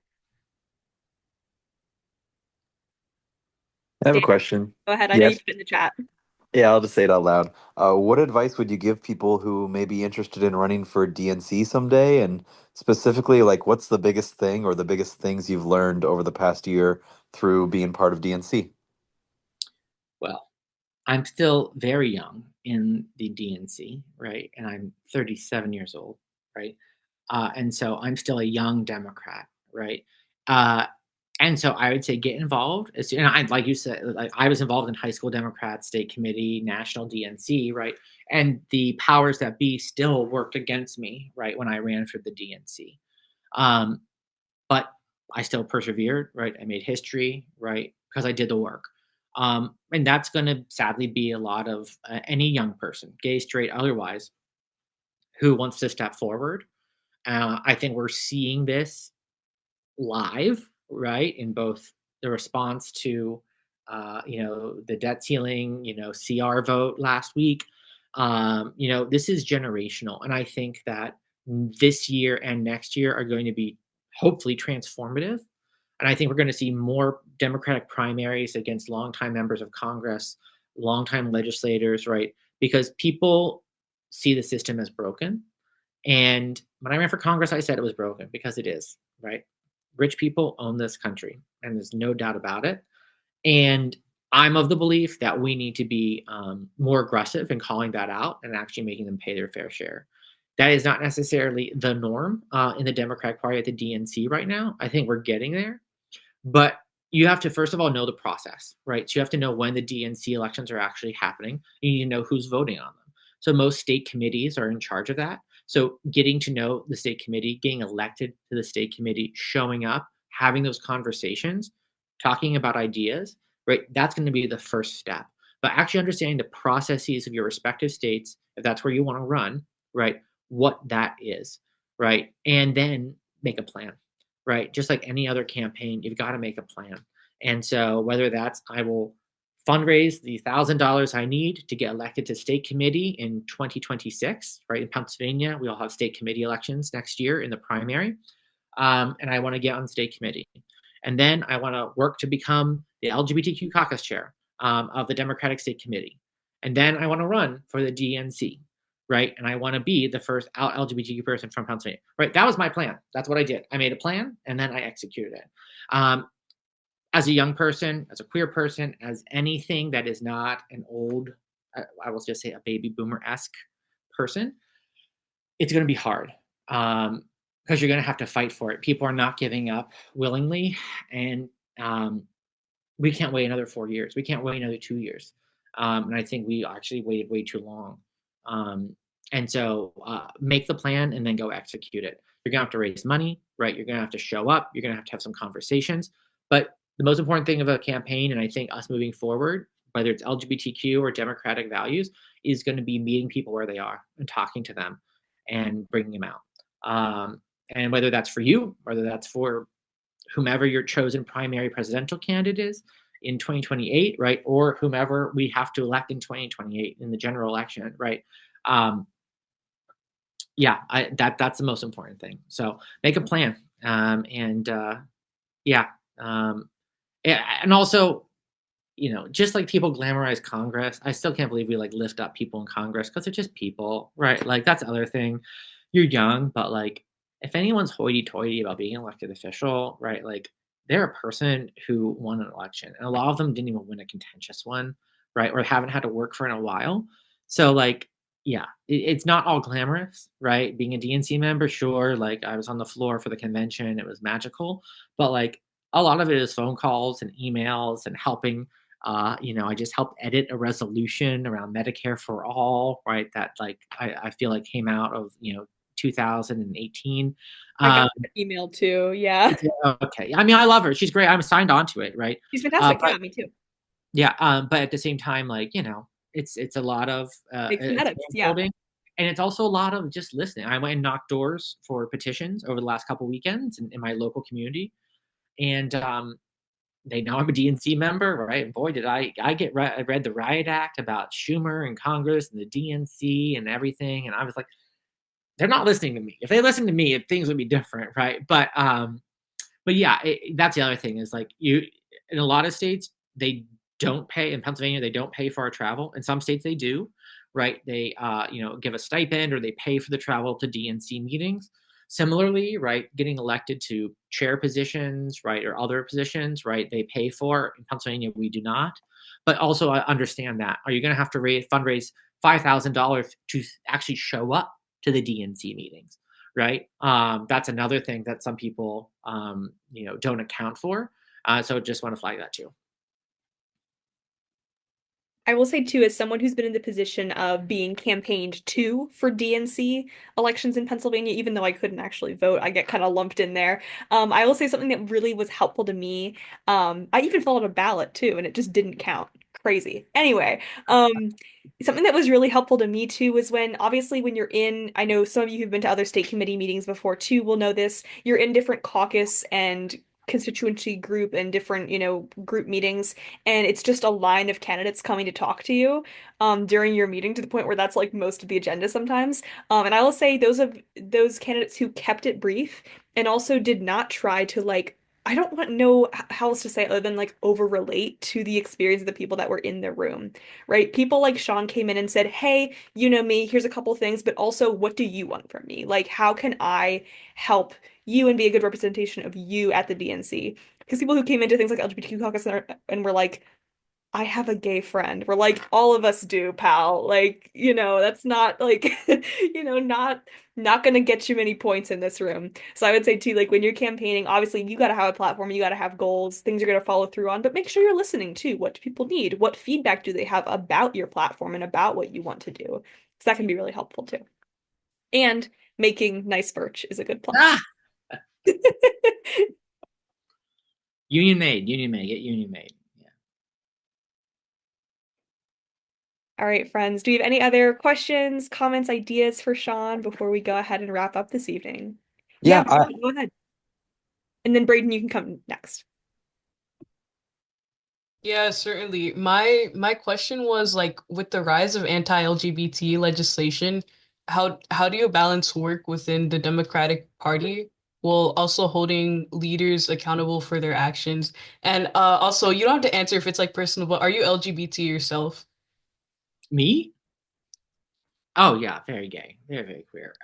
I have a Dan, question. go ahead. I know you Yes. put it in the chat. Yeah, I'll just say it out loud. What advice would you give people who may be interested in running for DNC someday? And specifically, like, what's the biggest thing or the biggest things you've learned over the past year through being part of DNC? Well, I'm still very young in the DNC, right? And I'm 37 years old, right? And so I'm still a young Democrat, right? Uh, and so I would say get involved. Like you said, like I was involved in high school Democrats, state committee, national DNC, right? And the powers that be still worked against me, right, when I ran for the DNC. Um, but I still persevered, right? I made history, right? Because I did the work. And that's going to sadly be a lot of any young person, gay, straight, otherwise, who wants to step forward. I think we're seeing this live, right, in both the response to, the debt ceiling, CR vote last week. This is generational, and I think that this year and next year are going to be hopefully transformative. And I think we're going to see more Democratic primaries against longtime members of Congress, longtime legislators, right? Because people see the system as broken. And when I ran for Congress, I said it was broken because it is, right? Rich people own this country, and there's no doubt about it. And I'm of the belief that we need to be more aggressive in calling that out and actually making them pay their fair share. That is not necessarily the norm in the Democratic Party at the DNC right now. I think we're getting there. But you have to, first of all, know the process, right? So you have to know when the DNC elections are actually happening. You need to know who's voting on them. So most state committees are in charge of that. So getting to know the state committee, getting elected to the state committee, showing up, having those conversations, talking about ideas, right? That's going to be the first step. But actually understanding the processes of your respective states, if that's where you want to run, right? What that is, right? And then make a plan, right? Just like any other campaign, you've got to make a plan. And so whether that's I will fundraise the $1,000 I need to get elected to state committee in 2026, right? In Pennsylvania, we all have state committee elections next year in the primary. And I want to get on state committee. And then I want to work to become the LGBTQ caucus chair of the Democratic State Committee. And then I want to run for the DNC, right? And I want to be the first out LGBTQ person from Pennsylvania, right? That was my plan. That's what I did. I made a plan and then I executed it. As a young person, as a queer person, as anything that is not an old, I will just say a baby boomer-esque person, it's going to be hard because you're going to have to fight for it. People are not giving up willingly, and we can't wait another 4 years. We can't wait another 2 years. And I think we actually waited way too long. And so make the plan and then go execute it. You're going to have to raise money, right? You're going to have to show up. You're going to have some conversations. But the most important thing of a campaign, and I think us moving forward, whether it's LGBTQ or democratic values, is going to be meeting people where they are and talking to them and bringing them out. And whether that's for you, whether that's for whomever your chosen primary presidential candidate is in 2028, right? Or whomever we have to elect in 2028 in the general election, right? That's the most important thing. So make a plan. And also, just like people glamorize Congress, I still can't believe we like lift up people in Congress because they're just people, right? Like that's the other thing. You're young, but like if anyone's hoity-toity about being an elected official, right? Like they're a person who won an election, and a lot of them didn't even win a contentious one, right? Or haven't had to work for in a while. So like, yeah, it's not all glamorous, right? Being a DNC member, sure. Like I was on the floor for the convention, it was magical, but like a lot of it is phone calls and emails and helping. I just helped edit a resolution around Medicare for all, right? That like I feel like came out of 2018. I got that email too. Yeah. Okay. I mean, I love her. She's great. I'm signed on to it, right? She's fantastic. Yeah, me too. Yeah. But at the same time, like, it's a lot of edits, yeah. And it's also a lot of just listening. I went and knocked doors for petitions over the last couple weekends in my local community. And they know I'm a DNC member, right? And boy, did I read the Riot Act about Schumer and Congress and the DNC and everything. And I was like, they're not listening to me. If they listened to me, things would be different, right? But yeah, that's the other thing is like in a lot of states, they don't pay. In Pennsylvania, they don't pay for our travel. In some states, they do, right? They give a stipend or they pay for the travel to DNC meetings. Similarly, right, getting elected to chair positions, right, or other positions, right, they pay for. In Pennsylvania, we do not. But also, I understand that. Are you going to have to fundraise $5,000 to actually show up to the DNC meetings, right? That's another thing that some people, don't account for. So just want to flag that too. I will say too, as someone who's been in the position of being campaigned to for DNC elections in Pennsylvania, even though I couldn't actually vote, I get kind of lumped in there. I will say something that really was helpful to me. I even filled out a ballot too, and it just didn't count. Crazy. Anyway, something that was really helpful to me too was obviously when you're I know some of you who've been to other state committee meetings before too will know this, you're in different caucus and constituency group and different, group meetings, and it's just a line of candidates coming to talk to you during your meeting to the point where that's like most of the agenda sometimes. And I will say those candidates who kept it brief and also did not try to like I don't know how else to say it other than like over relate to the experience of the people that were in the room, right? People like Sean came in and said, "Hey, you know me, here's a couple things, but also what do you want from me? Like, how can I help you and be a good representation of you at the DNC?" Because people who came into things like LGBTQ caucus and were like, I have a gay friend. We're like, all of us do, pal. Like, that's not like, not gonna get you many points in this room. So I would say too, like when you're campaigning, obviously you gotta have a platform, you gotta have goals, things you're gonna follow through on, but make sure you're listening too. What do people need? What feedback do they have about your platform and about what you want to do? that can be really helpful too. And making nice merch is a good plus. Ah! Union made, get union made. Yeah. All right, friends, do you have any other questions, comments, ideas for Sean before we go ahead and wrap up this evening? Yeah, go ahead. And then Braden, you can come next. Yeah, certainly. My question was like with the rise of anti-LGBT legislation, how do you balance work within the Democratic Party while also holding leaders accountable for their actions? And also, you don't have to answer if it's like personal, but are you LGBT yourself? Me? Oh yeah, very gay, very queer.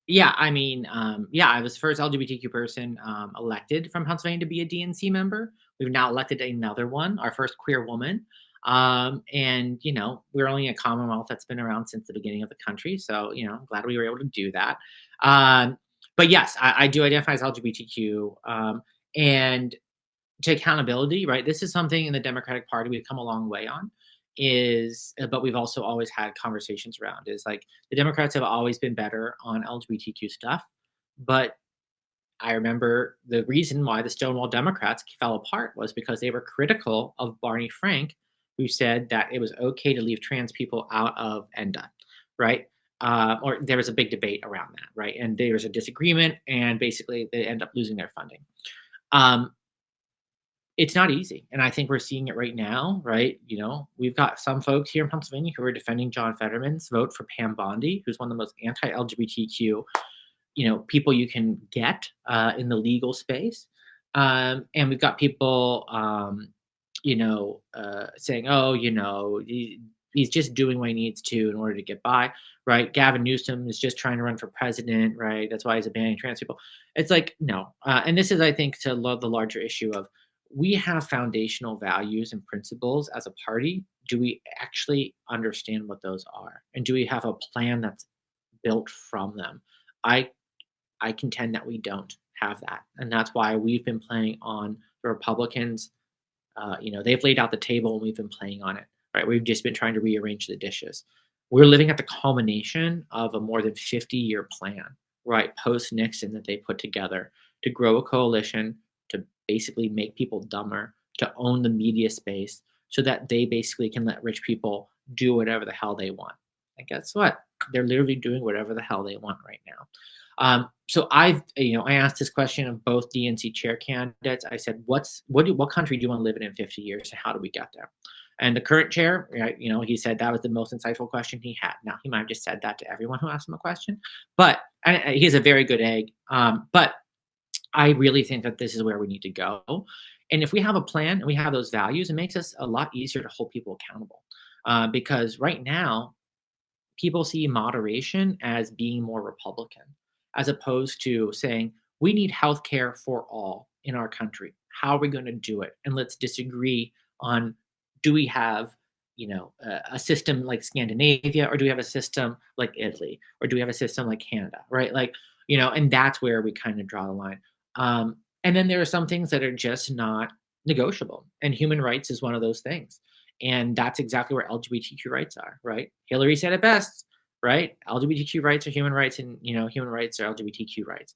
Yeah, I mean, yeah, I was the first LGBTQ person elected from Pennsylvania to be a DNC member. We've now elected another one, our first queer woman. And you know, we're only a Commonwealth that's been around since the beginning of the country, so you know, I'm glad we were able to do that. Um, but yes, I do identify as LGBTQ. And to accountability, right? This is something in the Democratic Party we've come a long way on. But we've also always had conversations around is like the Democrats have always been better on LGBTQ stuff, but I remember the reason why the Stonewall Democrats fell apart was because they were critical of Barney Frank, who said that it was okay to leave trans people out of ENDA, right? Or there was a big debate around that, right? And there was a disagreement, and basically they end up losing their funding. It's not easy, and I think we're seeing it right now, right? You know, we've got some folks here in Pennsylvania who are defending John Fetterman's vote for Pam Bondi, who's one of the most anti-LGBTQ, you know, people you can get in the legal space. And we've got people, saying, oh, you know, he's just doing what he needs to in order to get by, right? Gavin Newsom is just trying to run for president, right? That's why he's abandoning trans people. It's like, no. And this is, I think, the larger issue of we have foundational values and principles as a party. Do we actually understand what those are? And do we have a plan that's built from them? I contend that we don't have that, and that's why we've been playing on the Republicans. They've laid out the table, and we've been playing on it. Right, we've just been trying to rearrange the dishes. We're living at the culmination of a more than 50-year plan, right, post Nixon, that they put together to grow a coalition, to basically make people dumber, to own the media space, so that they basically can let rich people do whatever the hell they want. And guess what? They're literally doing whatever the hell they want right now. So I asked this question of both DNC chair candidates. I said, what country do you want to live in 50 years, and how do we get there? And the current chair, right, he said that was the most insightful question he had. Now, he might have just said that to everyone who asked him a question, but he's a very good egg. But I really think that this is where we need to go. And if we have a plan and we have those values, it makes us a lot easier to hold people accountable. Because right now, people see moderation as being more Republican, as opposed to saying, we need health care for all in our country. How are we going to do it? And let's disagree on, do we have, a system like Scandinavia, or do we have a system like Italy, or do we have a system like Canada, right? Like, and that's where we kind of draw the line. And then there are some things that are just not negotiable. And human rights is one of those things. And that's exactly where LGBTQ rights are, right? Hillary said it best, right? LGBTQ rights are human rights, and human rights are LGBTQ rights.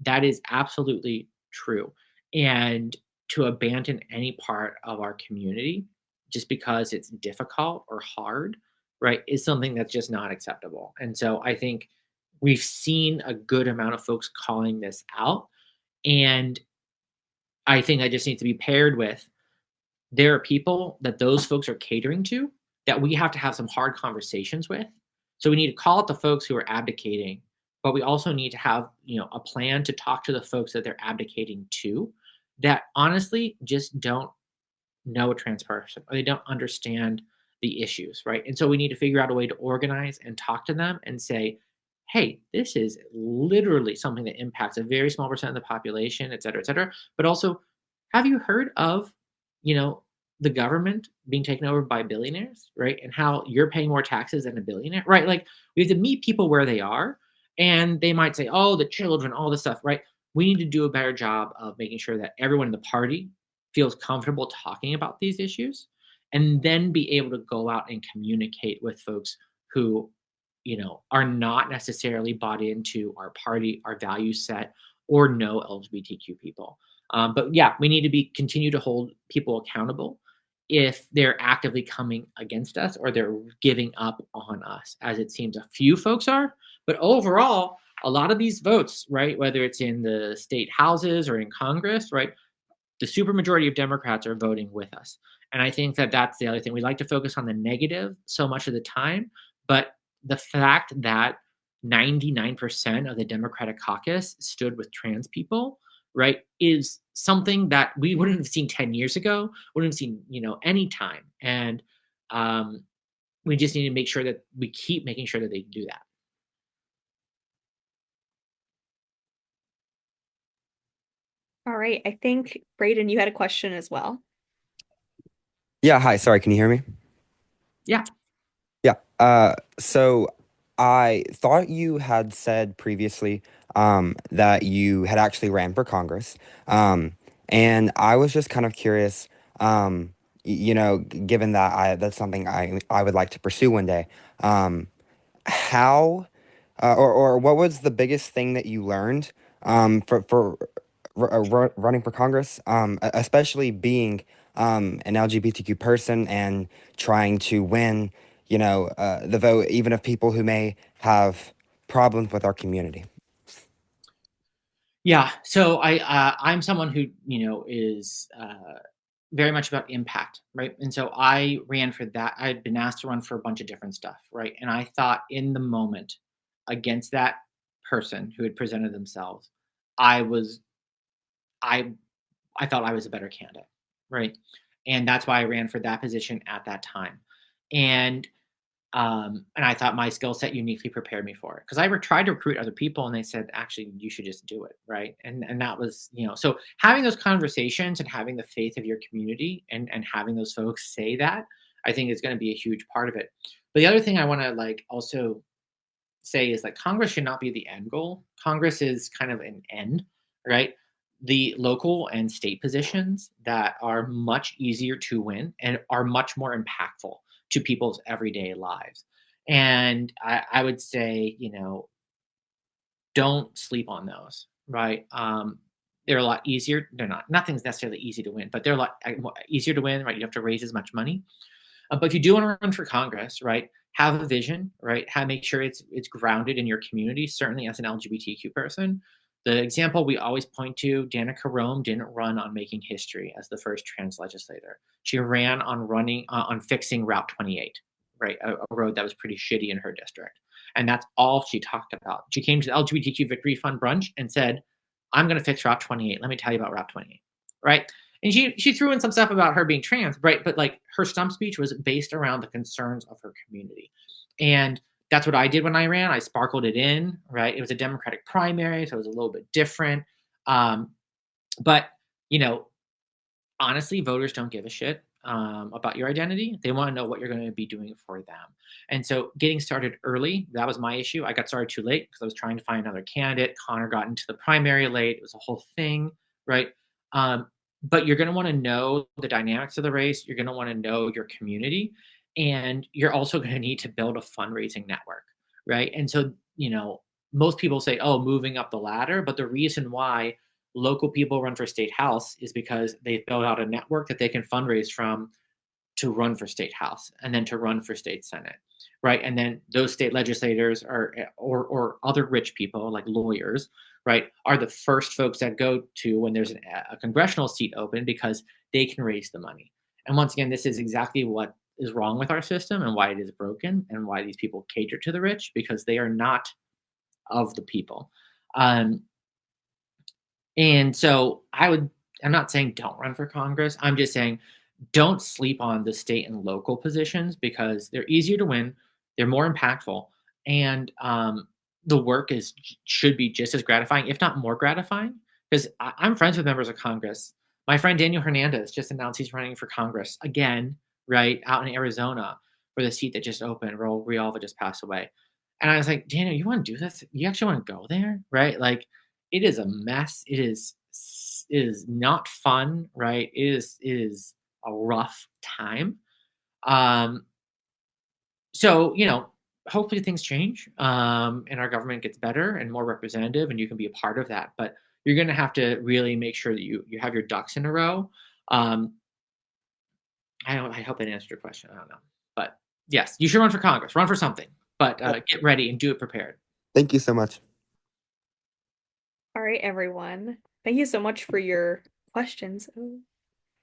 That is absolutely true. And to abandon any part of our community just because it's difficult or hard, right, is something that's just not acceptable. And so I think we've seen a good amount of folks calling this out. And I think that just needs to be paired with, there are people that those folks are catering to that we have to have some hard conversations with. So we need to call out the folks who are abdicating, but we also need to have, a plan to talk to the folks that they're abdicating to, that honestly just don't know a trans person, or they don't understand the issues, right? And so we need to figure out a way to organize and talk to them and say, hey, this is literally something that impacts a very small percent of the population, et cetera, et cetera. But also, have you heard of, the government being taken over by billionaires, right? And how you're paying more taxes than a billionaire, right? Like, we have to meet people where they are, and they might say, oh, the children, all this stuff, right? We need to do a better job of making sure that everyone in the party feels comfortable talking about these issues. and then be able to go out and communicate with folks who, are not necessarily bought into our party, our value set, or know LGBTQ people. But yeah, we need to continue to hold people accountable if they're actively coming against us or they're giving up on us, as it seems a few folks are. But overall, a lot of these votes, right, whether it's in the state houses or in Congress, right, the supermajority of Democrats are voting with us. And I think that that's the other thing. We like to focus on the negative so much of the time, but the fact that 99% of the Democratic caucus stood with trans people, right, is something that we wouldn't have seen 10 years ago, wouldn't have seen, any time. And we just need to make sure that we keep making sure that they do that. All right. I think, Braden, you had a question as well. Yeah, hi. Sorry, can you hear me? Yeah. Yeah. So I thought you had said previously that you had actually ran for Congress. And I was just kind of curious, given that that's something I would like to pursue one day. How or what was the biggest thing that you learned for running for Congress, especially being an LGBTQ person and trying to win, the vote, even of people who may have problems with our community? Yeah. So I'm someone who is very much about impact, right? And so I ran for that. I'd been asked to run for a bunch of different stuff, right? And I thought in the moment against that person who had presented themselves, I was I I thought I was a better candidate, right? And that's why I ran for that position at that time. And and I thought my skill set uniquely prepared me for it because tried to recruit other people and they said, actually, you should just do it. Right. And that was, so having those conversations and having the faith of your community and having those folks say that, I think is going to be a huge part of it. But the other thing I want to also say is Congress should not be the end goal. Congress is kind of an end, right? The local and state positions that are much easier to win and are much more impactful to people's everyday lives. And I would say, don't sleep on those, right? They're a lot easier. They're not, nothing's necessarily easy to win, but they're a lot easier to win, right? You have to raise as much money. But if you do want to run for Congress, right, have a vision, right? Make sure it's grounded in your community. Certainly, as an LGBTQ person, the example we always point to: Danica Rome didn't run on making history as the first trans legislator. She ran on running on fixing Route 28, right, a road that was pretty shitty in her district, and that's all she talked about. She came to the LGBTQ Victory Fund brunch and said, "I'm going to fix Route 28. Let me tell you about Route 28," right? And she threw in some stuff about her being trans, right? But her stump speech was based around the concerns of her community. And that's what I did when I ran. I sparkled it in, right? It was a Democratic primary, so it was a little bit different. But, honestly, voters don't give a shit about your identity. They want to know what you're going to be doing for them. And so getting started early, that was my issue. I got started too late because I was trying to find another candidate. Connor got into the primary late. It was a whole thing, right? But you're going to want to know the dynamics of the race. You're going to want to know your community. And you're also going to need to build a fundraising network, right? And so, most people say, oh, moving up the ladder. But the reason why local people run for state house is because they build out a network that they can fundraise from to run for state house and then to run for state senate, right? And then those state legislators or other rich people like lawyers, right, are the first folks that go to when there's a congressional seat open because they can raise the money. And once again, this is exactly what is wrong with our system and why it is broken and why these people cater to the rich, because they are not of the people. And so I'm not saying don't run for Congress. I'm just saying don't sleep on the state and local positions because they're easier to win, they're more impactful, and the work should be just as gratifying, if not more gratifying. Because I'm friends with members of Congress. My friend Daniel Hernandez just announced he's running for Congress again, right, out in Arizona for the seat that just opened. Raul Rialva just passed away. And I was like, Daniel, you want to do this? You actually want to go there, right? It is a mess. It is not fun, right? It is a rough time. So, hopefully things change, and our government gets better and more representative, and you can be a part of that. But you're going to have to really make sure that you have your ducks in a row. Um, I hope that answered your question. I don't know, but yes, you should run for Congress. Run for something, but get ready and do it prepared. Thank you so much. All right, everyone. Thank you so much for your questions. Oh.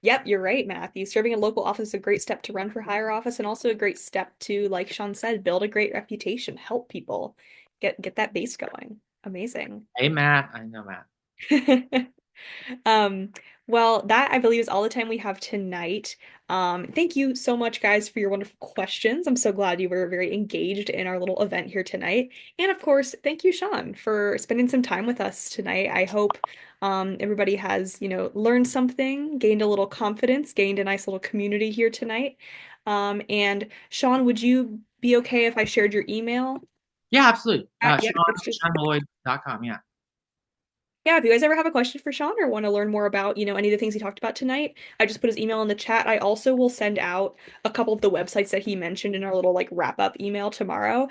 Yep, you're right, Matthew. Serving in local office is a great step to run for higher office and also a great step to, like Sean said, build a great reputation, help people, get that base going. Amazing. Hey, Matt. I know Matt. Um, well, that I believe is all the time we have tonight. Thank you so much, guys, for your wonderful questions. I'm so glad you were very engaged in our little event here tonight. And of course, thank you, Sean, for spending some time with us tonight. I hope everybody has, learned something, gained a little confidence, gained a nice little community here tonight. And Sean, would you be okay if I shared your email? Yeah, absolutely. Yeah, Sean, it's just SeanMeloy.com. Yeah. Yeah, if you guys ever have a question for Sean or want to learn more about, any of the things he talked about tonight, I just put his email in the chat. I also will send out a couple of the websites that he mentioned in our little like wrap up email tomorrow.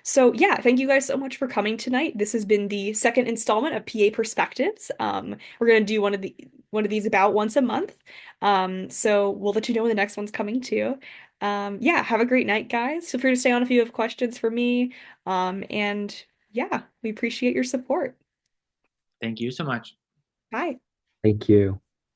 So yeah, thank you guys so much for coming tonight. This has been the second installment of PA Perspectives. We're gonna do one of these about once a month. So we'll let you know when the next one's coming too. Yeah, have a great night, guys. Feel free to stay on if you have questions for me. And yeah, we appreciate your support. Thank you so much. Bye. Thank you.